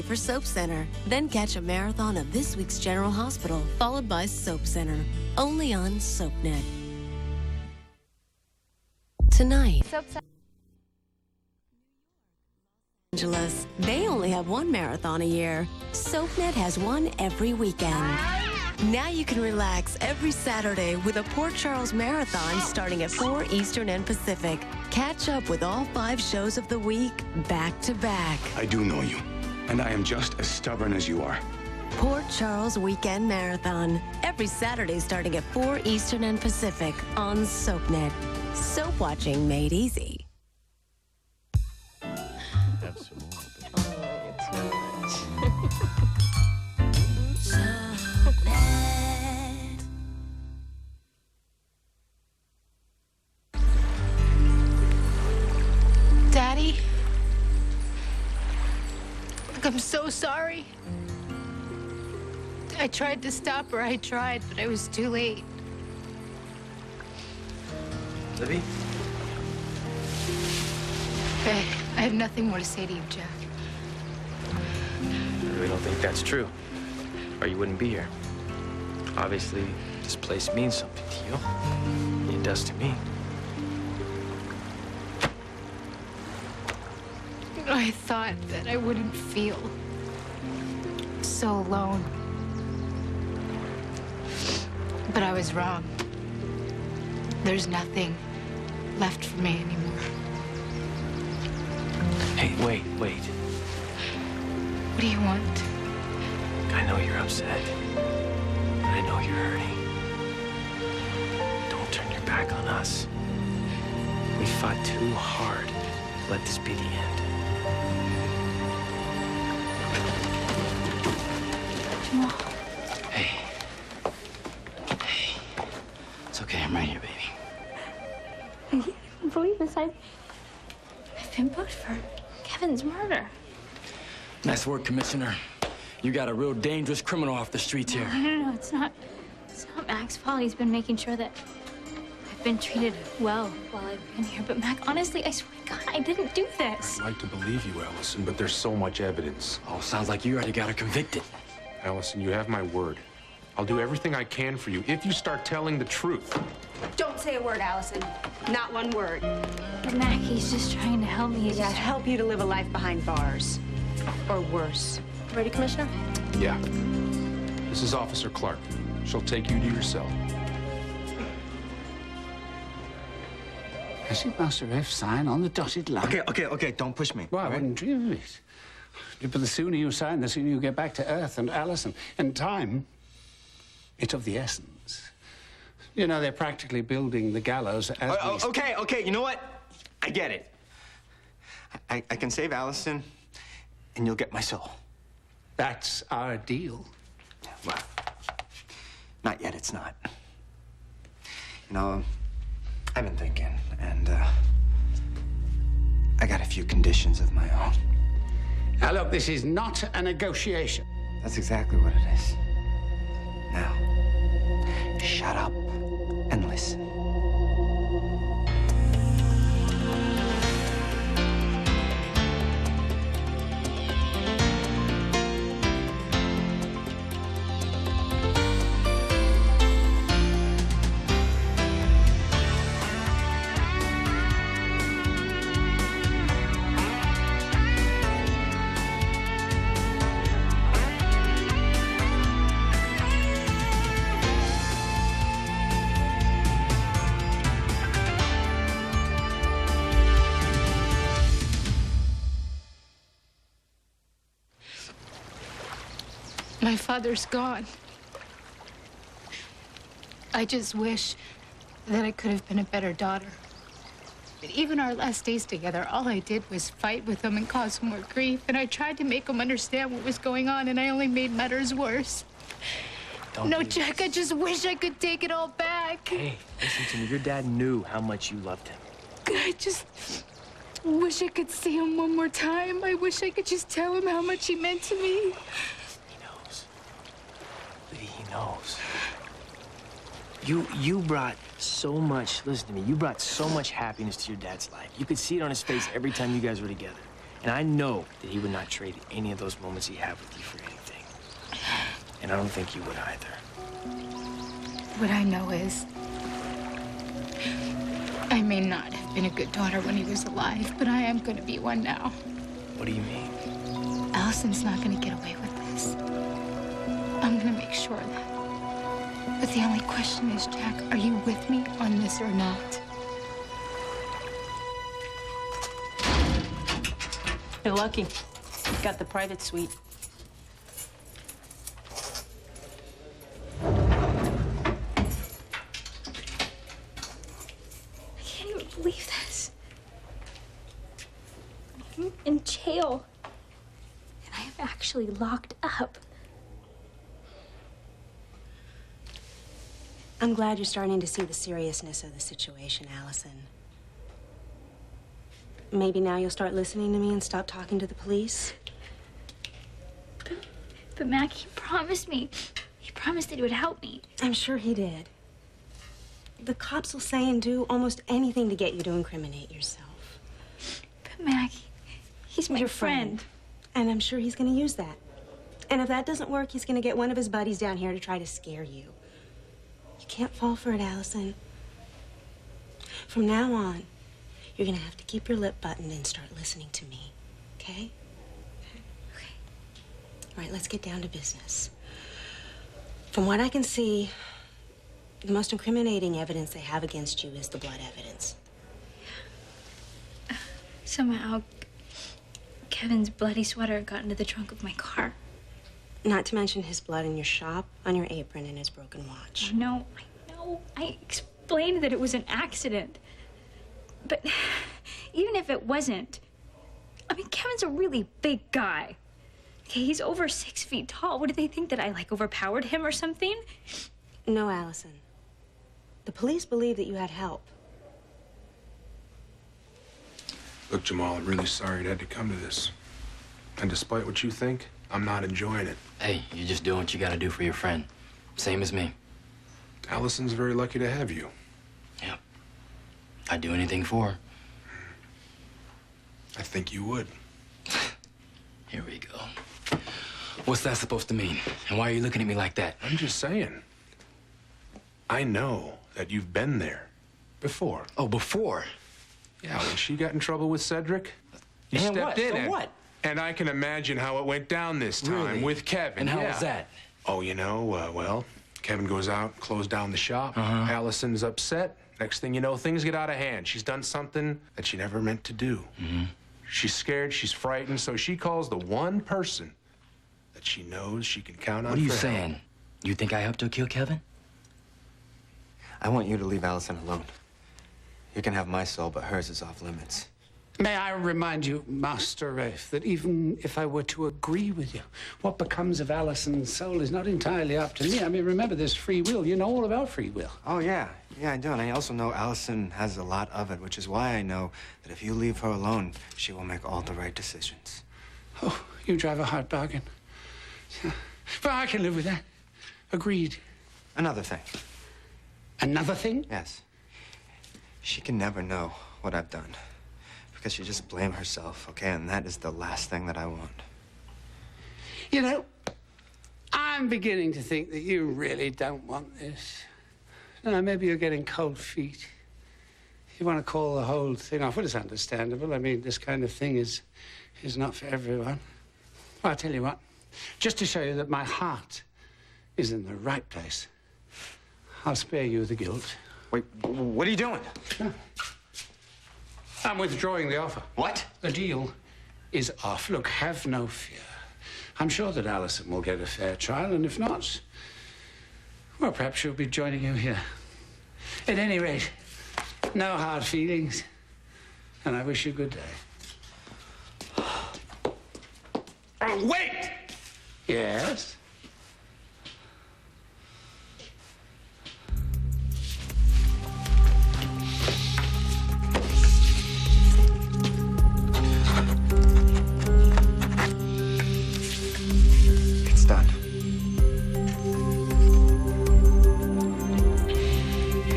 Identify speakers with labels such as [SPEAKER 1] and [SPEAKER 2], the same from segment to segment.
[SPEAKER 1] for Soap Center. Then catch a marathon of this week's General Hospital, followed by Soap Center. Only on SoapNet. Tonight. Angeles, they only have one marathon a year. SoapNet has one every weekend. Now you can relax every Saturday with a Port Charles Marathon starting at 4 Eastern and Pacific. Catch up with all 5 shows of the week, back to back.
[SPEAKER 2] I do know you, and I am just as stubborn as you are.
[SPEAKER 1] Port Charles Weekend Marathon, every Saturday starting at 4 Eastern and Pacific on SoapNet. Soap watching made easy.
[SPEAKER 3] That's too much.
[SPEAKER 4] Daddy? Look, I'm so sorry. I tried to stop her. I tried, but I was too late.
[SPEAKER 3] Libby?
[SPEAKER 4] Hey, I have nothing more to say to you, Jack.
[SPEAKER 3] I really don't think that's true, or you wouldn't be here. Obviously, this place means something to you. It does to me.
[SPEAKER 4] I thought that I wouldn't feel so alone. But I was wrong. There's nothing left for me anymore.
[SPEAKER 3] Hey, wait.
[SPEAKER 4] What do you want?
[SPEAKER 3] I know you're upset. And I know you're hurting. Don't turn your back on us. We fought too hard to let this be the end.
[SPEAKER 4] Jamal.
[SPEAKER 5] Hey. It's okay, I'm right here, baby.
[SPEAKER 6] I can't believe this. I've been booked for Kevin's murder.
[SPEAKER 5] Nice work, Commissioner. You got a real dangerous criminal off the streets here.
[SPEAKER 6] No, it's not Mac's fault. He's been making sure that I've been treated well while I've been here. But Mac, honestly, I swear to God, I didn't do this.
[SPEAKER 7] I'd like to believe you, Allison, but there's so much evidence.
[SPEAKER 5] Oh, sounds like you already got her convicted.
[SPEAKER 7] Allison, you have my word. I'll do everything I can for you if you start telling the truth.
[SPEAKER 8] Don't say a word, Allison. Not one word.
[SPEAKER 6] But Mac, he's just trying to help me.
[SPEAKER 8] Yeah, help you to live a life behind bars. Or worse.
[SPEAKER 1] Ready, Commissioner?
[SPEAKER 7] Yeah. This is Officer Clark. She'll take you to your cell.
[SPEAKER 9] I see Master F sign on the dotted line.
[SPEAKER 5] Okay, don't push me.
[SPEAKER 9] Well, I wouldn't dream of it. But the sooner you sign, the sooner you get back to Earth and Allison. And time, it's of the essence. You know, they're practically building the gallows as we...
[SPEAKER 5] Okay, you know what? I get it. I can save Allison, and you'll get my soul.
[SPEAKER 9] That's our deal.
[SPEAKER 5] Well, not yet, it's not. You know, I've been thinking, and I got a few conditions of my own.
[SPEAKER 9] Now, look, this is not a negotiation.
[SPEAKER 5] That's exactly what it is. Now, shut up and listen.
[SPEAKER 4] My father's gone. I just wish that I could have been a better daughter. But even our last days together, all I did was fight with him and cause him more grief. And I tried to make him understand what was going on, and I only made matters worse. No, Jack, I just wish I could take it all back.
[SPEAKER 3] Hey, listen to me. Your dad knew how much you loved him.
[SPEAKER 4] I just wish I could see him one more time. I wish I could just tell him how much he meant to me.
[SPEAKER 3] He knows. Liddy, he knows. You brought so much, listen to me, you brought so much happiness to your dad's life. You could see it on his face every time you guys were together. And I know that he would not trade any of those moments he had with you for anything. And I don't think you would either.
[SPEAKER 4] What I know is, I may not have been a good daughter when he was alive, but I am going to be one now.
[SPEAKER 3] What do you mean?
[SPEAKER 4] Allison's not going to get away with this. I'm going to make sure of that. But the only question is, Jack, are you with me on this or not?
[SPEAKER 10] You're lucky. Got the private suite.
[SPEAKER 6] I can't even believe this. I'm in jail. And I am actually locked up.
[SPEAKER 8] I'm glad you're starting to see the seriousness of the situation, Allison. Maybe now you'll start listening to me and stop talking to the police?
[SPEAKER 6] But Mac, he promised me. He promised that he would help me.
[SPEAKER 8] I'm sure he did. The cops will say and do almost anything to get you to incriminate yourself.
[SPEAKER 6] But Mac, he's my
[SPEAKER 8] Your
[SPEAKER 6] friend.
[SPEAKER 8] And I'm sure he's going to use that. And if that doesn't work, he's going to get one of his buddies down here to try to scare you. You can't fall for it, Allison. From now on, you're going to have to keep your lip buttoned and start listening to me, okay?
[SPEAKER 6] Okay.
[SPEAKER 8] All right, let's get down to business. From what I can see, the most incriminating evidence they have against you is the blood evidence.
[SPEAKER 6] Somehow, Kevin's bloody sweater got into the trunk of my car.
[SPEAKER 8] Not to mention his blood in your shop, on your apron, and his broken watch.
[SPEAKER 6] I know. I explained that it was an accident. But even if it wasn't, I mean, Kevin's a really big guy. Okay, he's over 6 feet tall. What do they think, that I, like, overpowered him or something?
[SPEAKER 8] No, Allison. The police believe that you had help.
[SPEAKER 7] Look, Jamal, I'm really sorry it had to come to this. And despite what you think, I'm not enjoying it.
[SPEAKER 11] Hey, you're just doing what you gotta do for your friend. Same as me.
[SPEAKER 7] Allison's very lucky to have you.
[SPEAKER 11] Yep. I'd do anything for her.
[SPEAKER 7] I think you would.
[SPEAKER 11] Here we go. What's that supposed to mean? And why are you looking at me like that?
[SPEAKER 7] I'm just saying. I know that you've been there before.
[SPEAKER 11] Oh, before?
[SPEAKER 7] Yeah, when she got in trouble with Cedric, you
[SPEAKER 11] And
[SPEAKER 7] stepped
[SPEAKER 11] what?
[SPEAKER 7] in.
[SPEAKER 11] For
[SPEAKER 7] and,
[SPEAKER 11] what?
[SPEAKER 7] And I can imagine how it went down this time
[SPEAKER 11] Really?
[SPEAKER 7] with Kevin.
[SPEAKER 11] And how
[SPEAKER 7] yeah.
[SPEAKER 11] was that?
[SPEAKER 7] Oh, you know, well, Kevin goes out, closed down the shop. Allison's upset. Next thing you know, things get out of hand. She's done something that she never meant to do. She's scared, she's frightened, so she calls the one person that she knows she can count on.
[SPEAKER 11] What are you
[SPEAKER 7] for
[SPEAKER 11] saying?
[SPEAKER 7] help.
[SPEAKER 11] You think I helped her kill Kevin?
[SPEAKER 5] I want you to leave Allison alone. You can have my soul, but hers is off limits.
[SPEAKER 9] May I remind you, Master Rafe, that even if I were to agree with you, what becomes of Allison's soul is not entirely up to me. I mean, remember, there's free will. You know all about free will.
[SPEAKER 5] Oh, yeah. Yeah, I do. And I also know Allison has a lot of it, which is why I know that if you leave her alone, she will make all the right decisions.
[SPEAKER 9] Oh, you drive a hard bargain. But I can live with that. Agreed.
[SPEAKER 5] Another thing.
[SPEAKER 9] Another thing?
[SPEAKER 5] Yes. She can never know what I've done. Because she just blames herself, okay? And that is the last thing that I want.
[SPEAKER 9] You know, I'm beginning to think that you really don't want this. No, maybe you're getting cold feet. You want to call the whole thing off. Well, it's understandable. I mean, this kind of thing is not for everyone. Well, I'll tell you what. Just to show you that my heart is in the right place, I'll spare you the guilt.
[SPEAKER 5] Wait, what are you doing?
[SPEAKER 9] I'm withdrawing the offer.
[SPEAKER 5] What?
[SPEAKER 9] The deal is off. Look, have no fear. I'm sure that Allison will get a fair trial, and if not, well, perhaps she'll be joining you here. At any rate, no hard feelings, and I wish you good day. Oh, wait! Yes?
[SPEAKER 5] It's done.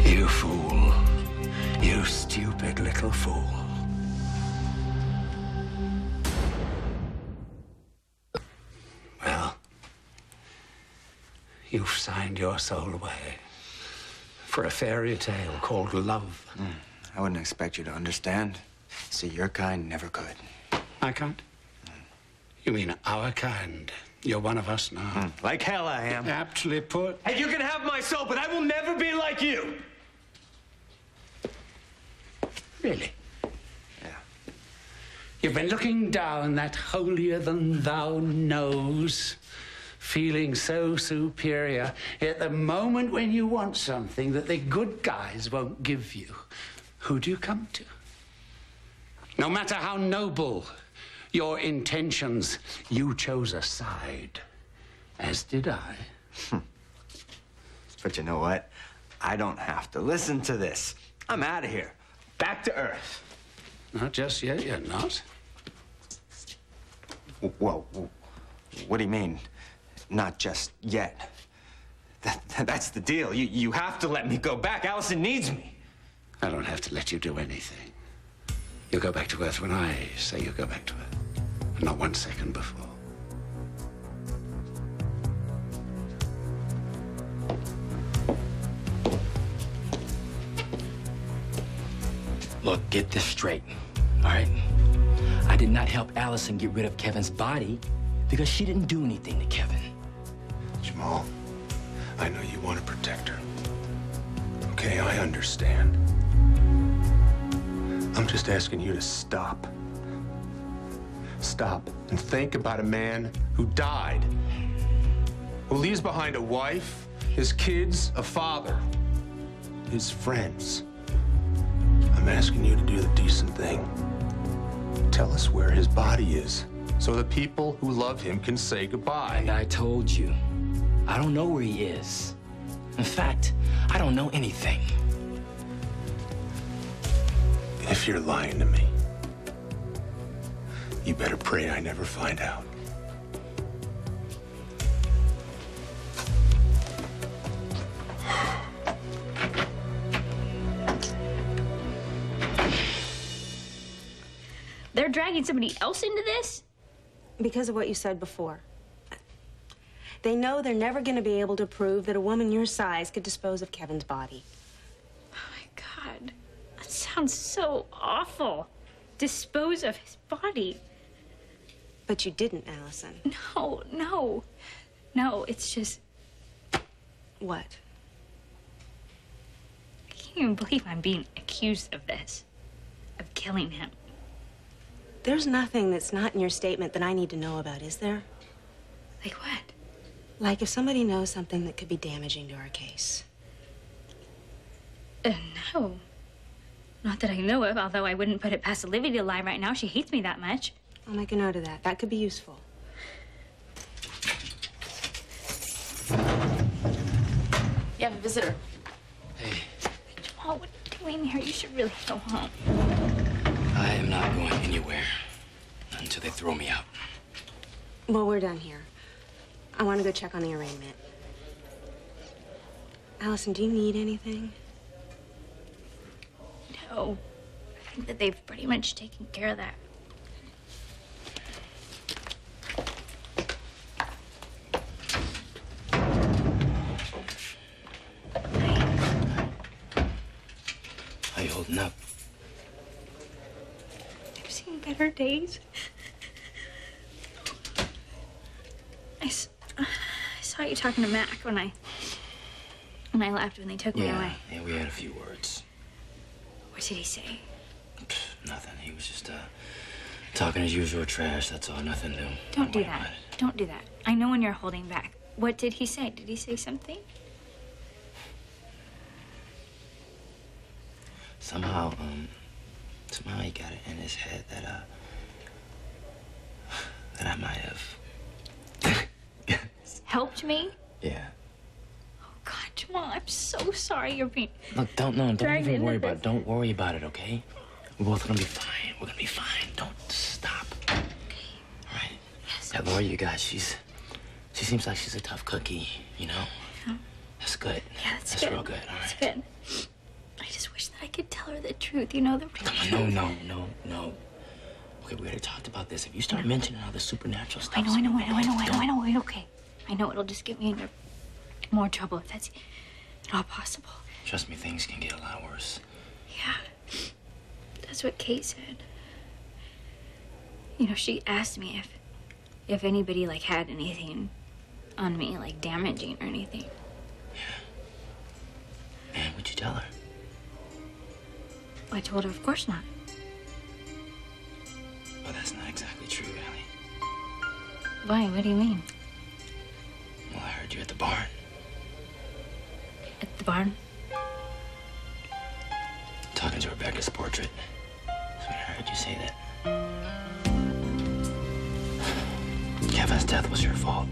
[SPEAKER 9] You fool. You stupid little fool. You've signed your soul away for a fairy tale called love.
[SPEAKER 5] I wouldn't expect you to understand. See, your kind never could.
[SPEAKER 9] My kind? You mean our kind? You're one of us now.
[SPEAKER 5] Like hell I am.
[SPEAKER 9] Aptly put.
[SPEAKER 5] Hey, you can have my soul, but I will never be like you.
[SPEAKER 9] Really?
[SPEAKER 5] Yeah.
[SPEAKER 9] You've been looking down that holier-than-thou nose, feeling so superior at the moment when you want something that the good guys won't give you. Who do you come to? No matter how noble your intentions, you chose a side, as did I.
[SPEAKER 5] But you know what? I don't have to listen to this. I'm out of here. Back to Earth.
[SPEAKER 9] Not just yet, you're not.
[SPEAKER 5] Whoa. What do you mean, not just yet? That's the deal. You have to let me go back. Allison needs me.
[SPEAKER 9] I don't have to let you do anything. You'll go back to Earth when I say you'll go back to Earth. And not 1 second before.
[SPEAKER 11] Look, get this straight, all right? I did not help Allison get rid of Kevin's body because she didn't do anything to Kevin.
[SPEAKER 7] Jamal, I know you want to protect her. Okay, I understand. I'm just asking you to stop. Stop and think about a man who died, who leaves behind a wife, his kids, a father, his friends. I'm asking you to do the decent thing. Tell us where his body is, so the people who love him can say goodbye.
[SPEAKER 11] And I told you, I don't know where he is. In fact, I don't know anything.
[SPEAKER 7] If you're lying to me, you better pray I never find out.
[SPEAKER 6] They're dragging somebody else into this?
[SPEAKER 8] Because of what you said before. They know they're never going to be able to prove that a woman your size could dispose of Kevin's body.
[SPEAKER 6] Oh my God. That sounds so awful. Dispose of his body.
[SPEAKER 8] But you didn't, Allison.
[SPEAKER 6] No, it's just...
[SPEAKER 8] What?
[SPEAKER 6] I can't even believe I'm being accused of this. Of killing him.
[SPEAKER 8] There's nothing that's not in your statement that I need to know about, is there?
[SPEAKER 6] Like what?
[SPEAKER 8] Like if somebody knows something that could be damaging to our case.
[SPEAKER 6] No. Not that I know of, although I wouldn't put it past Olivia to lie right now. She hates me that much.
[SPEAKER 8] I'll make a note of that. That could be useful.
[SPEAKER 10] You have a visitor.
[SPEAKER 11] Hey,
[SPEAKER 6] Jamal, what are you doing here? You should really go home.
[SPEAKER 11] I am not going anywhere until they throw me out.
[SPEAKER 8] Well, we're done here. I want to go check on the arraignment. Allison, do you need anything?
[SPEAKER 6] No. I think that they've pretty much taken care of that.
[SPEAKER 11] How you holding up?
[SPEAKER 6] I've seen better days. I saw you talking to Mac when I left when they took me away.
[SPEAKER 11] Yeah, we had a few words.
[SPEAKER 6] What did he say?
[SPEAKER 11] Nothing. He was just talking his usual trash. That's all. Nothing new.
[SPEAKER 6] Don't do that. Don't do that. I know when you're holding back. What did he say? Did he say something?
[SPEAKER 11] Somehow he got it in his head that I might have
[SPEAKER 6] Helped me?
[SPEAKER 11] Yeah.
[SPEAKER 6] Oh God, Jamal, I'm so sorry you're being.
[SPEAKER 11] Look, don't even worry about it.
[SPEAKER 6] this.
[SPEAKER 11] Don't worry about it, okay? We're both gonna be fine. We're gonna be fine. Don't stop.
[SPEAKER 6] Okay.
[SPEAKER 11] All right.
[SPEAKER 6] Yes.
[SPEAKER 11] That lawyer you got, she seems like she's a tough cookie, you know?
[SPEAKER 6] Yeah.
[SPEAKER 11] That's good.
[SPEAKER 6] Yeah, that's
[SPEAKER 11] That's
[SPEAKER 6] good.
[SPEAKER 11] real good. All right.
[SPEAKER 6] That's good. I just wish that I could tell her the truth. You know the
[SPEAKER 11] Come
[SPEAKER 6] truth.
[SPEAKER 11] on, no. Okay, we already talked about this. If you start mentioning all the supernatural stuff,
[SPEAKER 6] I know. Okay. I know it'll just get me more trouble if that's at all possible.
[SPEAKER 11] Trust me, things can get a lot worse.
[SPEAKER 6] Yeah, that's what Kate said. You know, she asked me if anybody, like, had anything on me, like, damaging or anything.
[SPEAKER 11] Yeah. And what'd you tell her?
[SPEAKER 6] I told her, of course not.
[SPEAKER 11] Well, that's not exactly true, Allie.
[SPEAKER 6] Why? What do you mean?
[SPEAKER 11] Well, I heard you at the barn.
[SPEAKER 6] At the barn?
[SPEAKER 11] Talking to Rebecca's portrait. So I heard you say that. Kevin's death was your fault.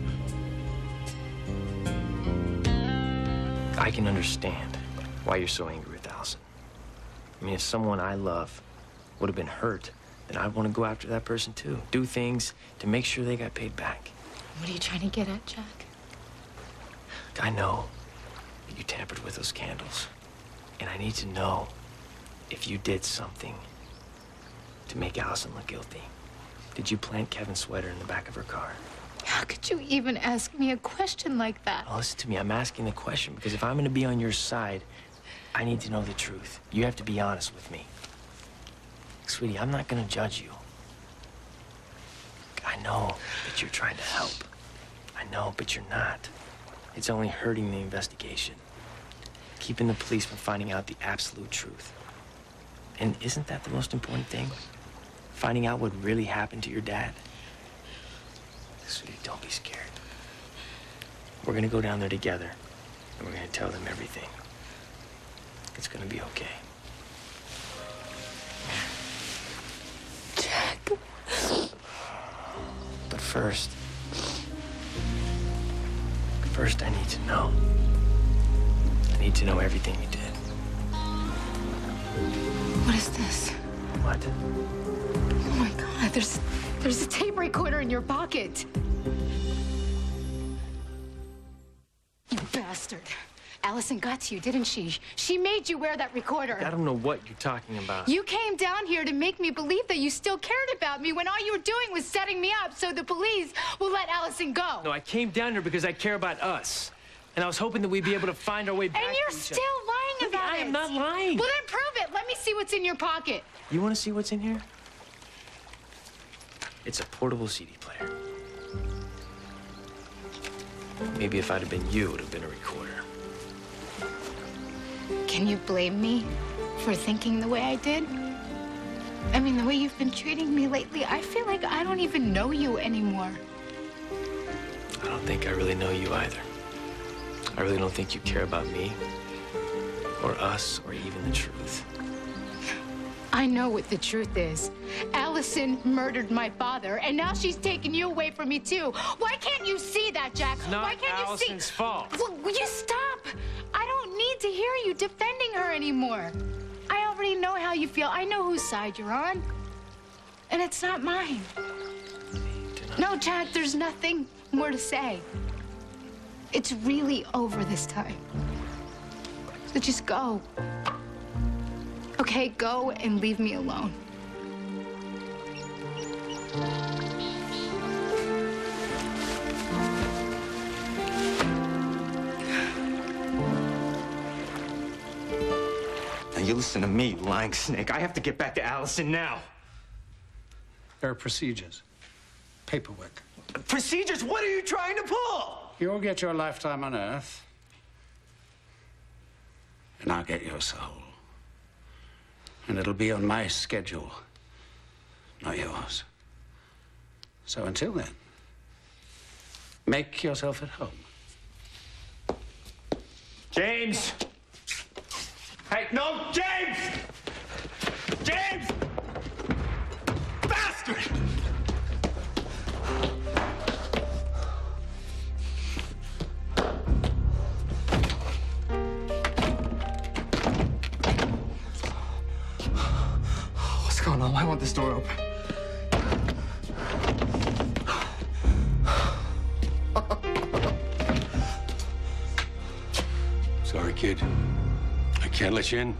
[SPEAKER 3] I can understand why you're so angry with Allison. I mean, if someone I love would have been hurt, then I'd want to go after that person too. Do things to make sure they got paid back.
[SPEAKER 4] What are you trying to get at, Jack?
[SPEAKER 3] I know that you tampered with those candles. And I need to know if you did something to make Allison look guilty. Did you plant Kevin's sweater in the back of her car?
[SPEAKER 4] How could you even ask me a question like that?
[SPEAKER 3] Well, listen to me. I'm asking the question because if I'm going to be on your side, I need to know the truth. You have to be honest with me. Sweetie, I'm not going to judge you. I know that you're trying to help. I know, but you're not. It's only hurting the investigation. Keeping the police from finding out the absolute truth. And isn't that the most important thing? Finding out what really happened to your dad? Sweetie, don't be scared. We're gonna go down there together, and we're gonna tell them everything. It's gonna be okay.
[SPEAKER 4] Jack.
[SPEAKER 3] But first, I need to know. I need to know everything you did.
[SPEAKER 4] What is this?
[SPEAKER 3] What?
[SPEAKER 4] Oh my God, there's a tape recorder in your pocket. You bastard. Allison got to you, didn't she? She made you wear that recorder.
[SPEAKER 3] I don't know what you're talking about.
[SPEAKER 4] You came down here to make me believe that you still cared about me when all you were doing was setting me up so the police will let Allison go.
[SPEAKER 3] No, I came down here because I care about us. And I was hoping that we'd be able to find our way back.
[SPEAKER 4] And you're still lying about it.
[SPEAKER 3] I am not lying.
[SPEAKER 4] Well, then prove it. Let me see what's in your pocket.
[SPEAKER 3] You want to see what's in here? It's a portable CD player. Maybe if I'd have been you, it would have been a recorder.
[SPEAKER 4] Can you blame me for thinking the way I did? I mean, the way you've been treating me lately, I feel like I don't even know you anymore.
[SPEAKER 3] I don't think I really know you either. I really don't think you care about me, or us, or even the truth.
[SPEAKER 4] I know what the truth is. Allison murdered my father, and now she's taking you away from me, too. Why can't you see that, Jack?
[SPEAKER 3] It's not
[SPEAKER 4] Why can't
[SPEAKER 3] Allison's
[SPEAKER 4] you see?
[SPEAKER 3] fault.
[SPEAKER 4] Well, will you stop? I don't need to hear you defending her anymore. I already know how you feel. I know whose side you're on. And it's not mine. No, Jack, there's nothing more to say. It's really over this time. So just go. Okay, go and leave me alone.
[SPEAKER 5] Now you listen to me, lying snake. I have to get back to Allison now.
[SPEAKER 9] There are procedures, paperwork.
[SPEAKER 5] Procedures? What are you trying to pull?
[SPEAKER 9] You'll get your lifetime on Earth, and I'll get your soul. And it'll be on my schedule, not yours. So until then, make yourself at home.
[SPEAKER 5] James! Hey, no, James! James! Bastard! What's going on? Why won't this door open?
[SPEAKER 12] Sorry, kid. I can't let you in.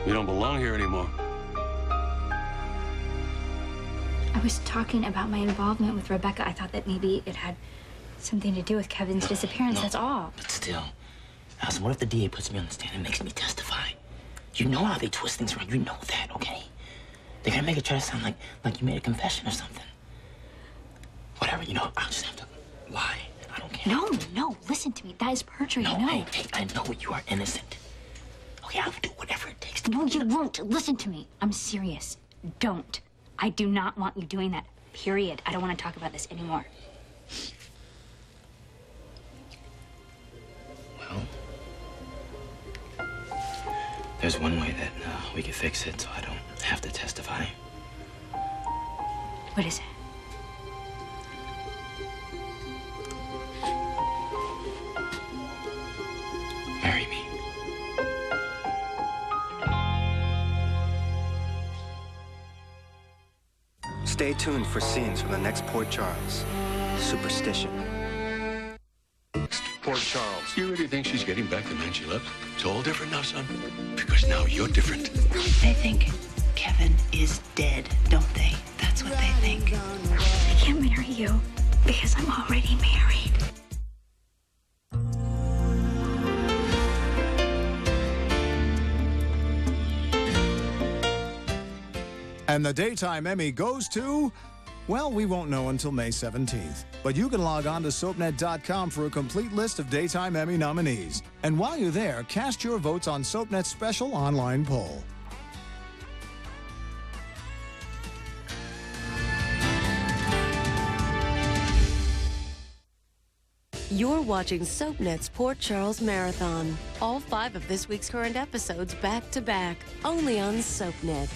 [SPEAKER 12] You don't belong here anymore.
[SPEAKER 6] I was talking about my involvement with Rebecca. I thought that maybe it had something to do with Kevin's disappearance,
[SPEAKER 11] no.
[SPEAKER 6] that's all.
[SPEAKER 11] But still, Allison, what if the DA puts me on the stand and makes me testify? You know how they twist things around. You know that, okay? They're gonna make it try to sound like you made a confession or something. Whatever, you know, I'll just have to lie. I don't care.
[SPEAKER 6] No, listen to me. That is perjury, no.
[SPEAKER 11] Hey, I know you are innocent. Okay, I'll do whatever it takes to...
[SPEAKER 6] No, you won't. Listen to me. I'm serious. Don't. I do not want you doing that. Period. I don't want to talk about this anymore.
[SPEAKER 11] Well, there's one way that we could fix it so I don't have to testify.
[SPEAKER 6] What is it?
[SPEAKER 11] Marry me.
[SPEAKER 5] Stay tuned for scenes from the next Port Charles. Superstition.
[SPEAKER 7] Port Charles.
[SPEAKER 12] You really think she's getting back the man she loves? It's all different now, son. Because now you're different.
[SPEAKER 13] They think Kevin is dead, don't they? That's what they think.
[SPEAKER 6] I can't marry you because I'm already married.
[SPEAKER 14] And the Daytime Emmy goes to, well, we won't know until May 17th. But you can log on to SoapNet.com for a complete list of Daytime Emmy nominees. And while you're there, cast your votes on SoapNet's special online poll.
[SPEAKER 1] You're watching SoapNet's Port Charles Marathon. All 5 of this week's current episodes back to back, only on SoapNet.